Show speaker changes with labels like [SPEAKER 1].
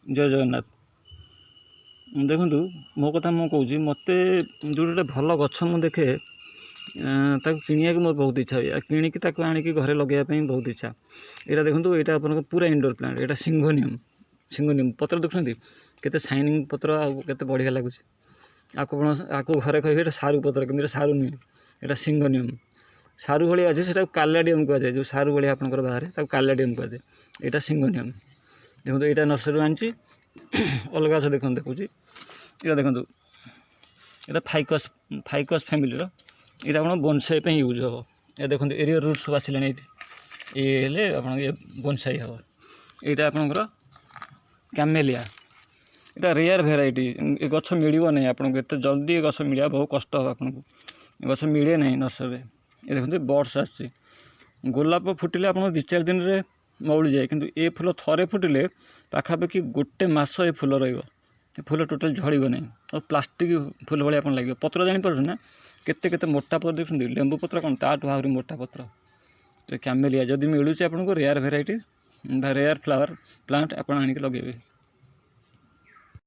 [SPEAKER 1] जय जगन्नाथ। देखु मो कथा मु कहूँ मत जो भल गछ मु देखे किनिया मोर बहुत इच्छा हुए किणिकी आनिकी घरे लगेवाई बहुत इच्छा। यहाँ देखो यहाँ आप पूरा इंडोर प्लांट यहाँ सिंगोनियम पत्र देखते केते शाइनिंग पत्र आते बढ़िया लगुच आपको घरे कहे सारू पत्र कि सारू नुहे यहाँ सिंगोनियम सारू भाई अच्छे से कालाडियम कहुए जो सारू भाई आप बाहर कालाडियम कहुए यहाँ सिंगोनियम। देखो यहाँ नर्सरी आनी अलग गछ देख देखुँ यहाँ देखो यहाँ फाइकस फैमिली यहाँ आप बोनसाई यूज हम। ये देखो एरिया रूट सब आसला ये आप बोनसाई हम। यहाँ आपंकर कैमेलिया यहाँ रेयर भेराइटी गछ मिल नहीं आपको एत जल्दी गछ मिलवा बहुत कष्ट हो आपको गछ मिले ना नर्सरी। ये देखो बर्ड्स आस गोलाप फुटिले आप 2-4 दिन में मौली जाए किंतु ए फूल थरे फुटिले पाखापाखि गोटे मास ये फूल रही फूल टोटाल झड़ ना और प्लास्टिक फूल भाई आप लगे पत्र जापर ना केते केते मोटा पत्र देखते लेंबू पत्र कौन ताठू आहरी मोटा पत्र। तो कैमेलिया जदि मिलूँ आपको rare variety rare flower plant आप लगे।